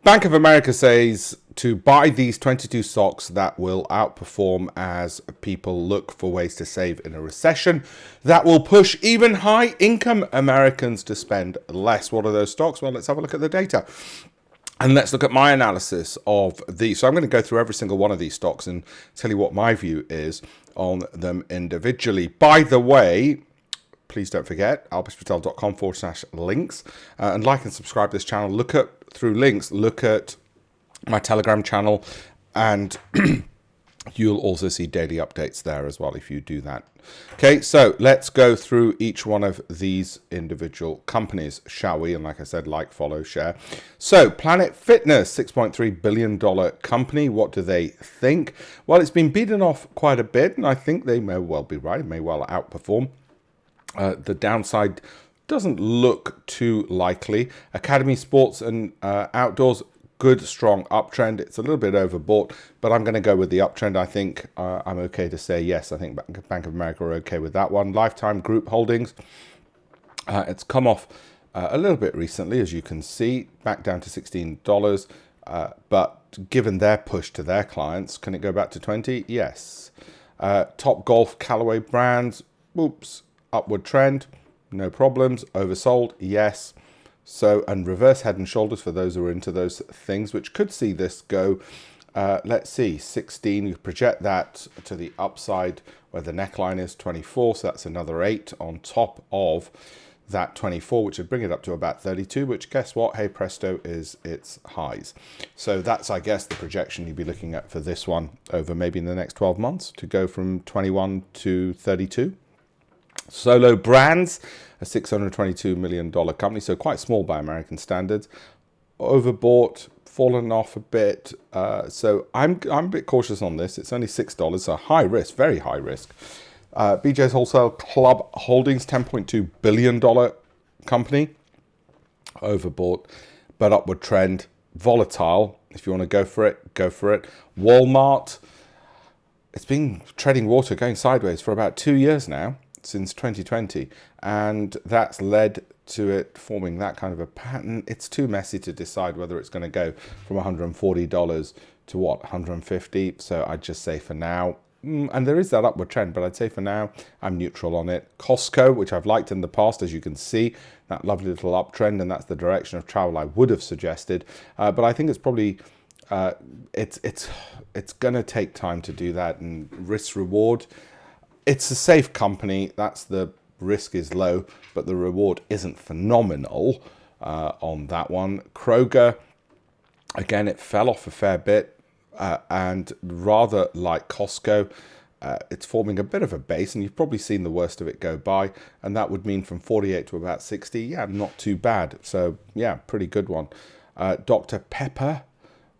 Bank of America says to buy these 22 stocks that will outperform as people look for ways to save in a recession. That will push even high-income Americans to spend less. What are those stocks? Well, let's have a look at the data. And let's look at my analysis of these. So I'm going to go through every single one of these stocks and tell you what my view is on them individually. By the way, please don't forget, alpeshpatel.com/links. And like and subscribe to this channel. Look at, through links, look at my Telegram channel. And you'll also see daily updates there as well if you do that. Okay, so let's go through each one of these individual companies, shall we? And like I said, like, follow, share. So Planet Fitness, $6.3 billion company. What do they think? Well, it's been beaten off quite a bit, and I think they may well be right. It may well outperform. The downside doesn't look too likely. Academy Sports and Outdoors, good, strong uptrend. It's a little bit overbought, but I'm going to go with the uptrend. I think I'm okay to say yes. I think Bank of America are okay with that one. Lifetime Group Holdings, it's come off a little bit recently, as you can see, back down to $16. But given their push to their clients, can it go back to 20? Yes. Top Golf, Callaway Brands, oops, upward trend, no problems. Oversold, yes. So, and reverse Head and Shoulders for those who are into those things, which could see this go, let's see, 16. You project that to the upside where the neckline is 24. So that's another 8 on top of that 24, which would bring it up to about 32, which guess what? Hey presto, is its highs. So that's, I guess, the projection you'd be looking at for this one over maybe in the next 12 months to go from 21 to 32. Solo Brands, a $622 million company, so quite small by American standards. Overbought, fallen off a bit. So I'm a bit cautious on this. It's only $6, so high risk, very high risk. BJ's Wholesale Club Holdings, $10.2 billion company. Overbought, but upward trend. Volatile. If you want to go for it, go for it. Walmart, it's been treading water, going sideways for about 2 years now, since 2020, and that's led to it forming that kind of a pattern. It's too messy to decide whether it's going to go from $140 to what, 150. So I'd just say for now, and there is that upward trend, but I'd say for now I'm neutral on it. Costco, which I've liked in the past, as you can see, that lovely little uptrend, and that's the direction of travel I would have suggested, but I think it's probably it's going to take time to do that, and risk reward, it's a safe company. That's the risk is low, but the reward isn't phenomenal on that one. Kroger, again, it fell off a fair bit, and rather like Costco, it's forming a bit of a base, and you've probably seen the worst of it go by, and that would mean from 48 to about 60. Yeah, not too bad. So yeah, pretty good one. Dr. Pepper,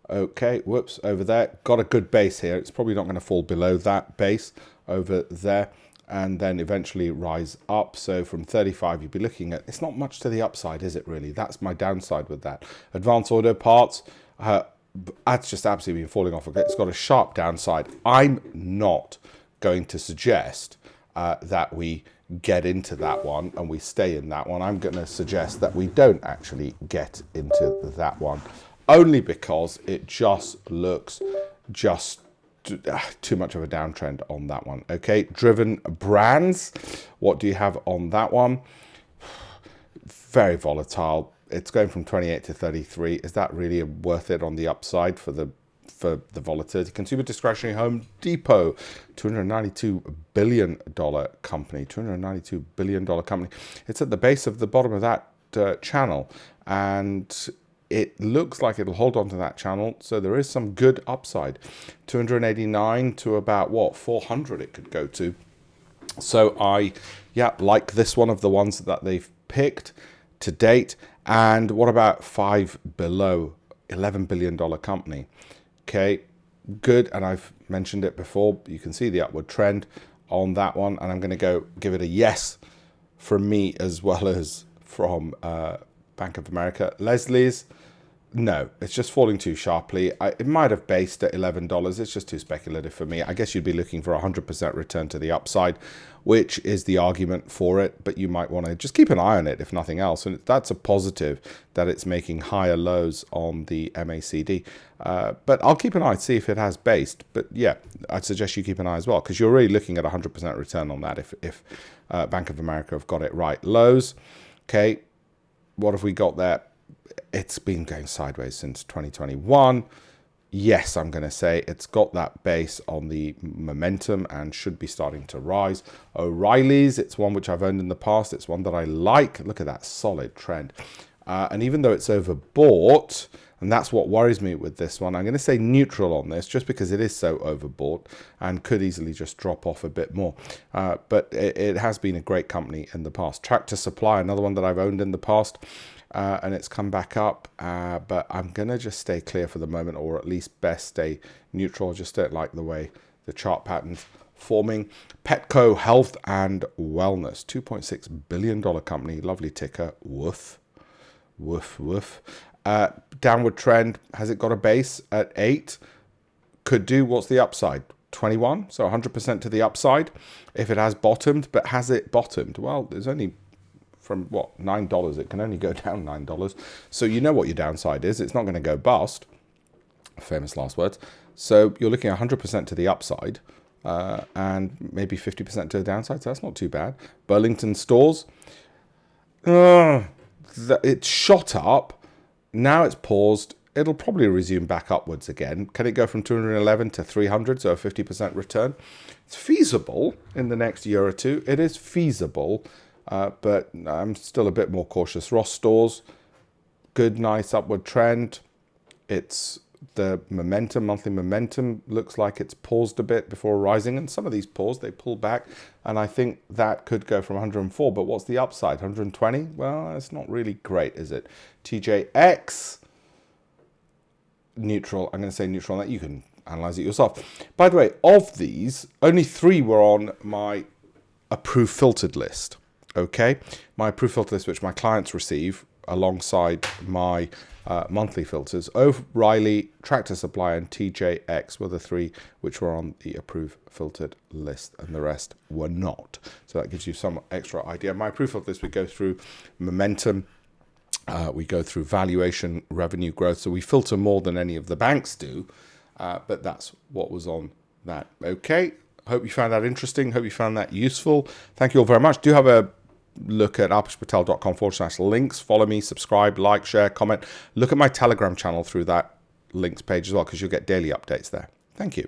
okay, whoops, over there, got a good base here. It's probably not going to fall below that base over there, and then eventually rise up. So from 35, you'd be looking at, it's not much to the upside, is it really? That's my downside with that. Advanced Auto Parts, that's just absolutely been falling off. It's got a sharp downside. I'm not going to suggest that we get into that one and we stay in that one. I'm going to suggest that we don't actually get into that one, only because it just looks too much of a downtrend on that one. Okay, Driven Brands, what do you have on that one? Very volatile. It's going from 28 to 33. Is that really worth it on the upside for the volatility? Consumer Discretionary, Home Depot, $292 billion company. $292 billion company. It's at the base of the bottom of that channel, and it looks like it'll hold on to that channel, so there is some good upside. 289 to about, what, 400 it could go to. So I, like this one of the ones that they've picked to date. And what about 5 below, $11 billion company? Okay, good, and I've mentioned it before. You can see the upward trend on that one, and I'm going to go give it a yes from me as well as from Bank of America. Leslie's, No, it's just falling too sharply. It might have based at $11. It's just too speculative for me. I guess you'd be looking for a 100% return to the upside, which is the argument for it. But you might want to just keep an eye on it, if nothing else. And that's a positive that it's making higher lows on the MACD. But I'll keep an eye to see if it has based. But yeah, I'd suggest you keep an eye as well, because you're already looking at 100% return on that if Bank of America have got it right. Lows, okay, what have we got there? It's been going sideways since 2021. Yes, I'm going to say it's got that base on the momentum and should be starting to rise. O'Reilly's, it's one which I've owned in the past. It's one that I like. Look at that solid trend. And even though it's overbought, and that's what worries me with this one, I'm going to say neutral on this just because it is so overbought and could easily just drop off a bit more. But it has been a great company in the past. Tractor Supply, another one that I've owned in the past. And it's come back up, but I'm going to just stay clear for the moment, or at least best stay neutral. Just don't like the way the chart pattern's forming. Petco Health and Wellness, $2.6 billion company, lovely ticker, woof, woof, woof. Downward trend, has it got a base at 8? Could do, what's the upside? 21, so 100% to the upside if it has bottomed. But has it bottomed? Well, there's only from what, $9, it can only go down $9. So you know what your downside is. It's not going to go bust. Famous last words. So you're looking at 100% to the upside and maybe 50% to the downside. So that's not too bad. Burlington Stores, it shot up. Now it's paused. It'll probably resume back upwards again. Can it go from 211 to 300? So a 50% return. It's feasible in the next year or two. It is feasible. But I'm still a bit more cautious. Ross Stores, good, nice upward trend. It's the momentum, monthly momentum, looks like it's paused a bit before rising. And some of these pause, they pull back. And I think that could go from 104. But what's the upside? 120? Well, it's not really great, is it? TJX, neutral. I'm going to say neutral on that. You can analyze it yourself. By the way, of these, only 3 were on my approved filtered list. Okay, my approved filter list, which my clients receive alongside my monthly filters. O'Reilly, Tractor Supply, and TJX were the 3 which were on the approved filtered list, and the rest were not. So that gives you some extra idea. My approved filter list, we go through momentum, we go through valuation, revenue growth. So we filter more than any of the banks do, but that's what was on that. Okay, hope you found that interesting. Hope you found that useful. Thank you all very much. Do have a look at alpeshpatel.com/links. Follow me, subscribe, like, share, comment. Look at my Telegram channel through that links page as well, because you'll get daily updates there. Thank you.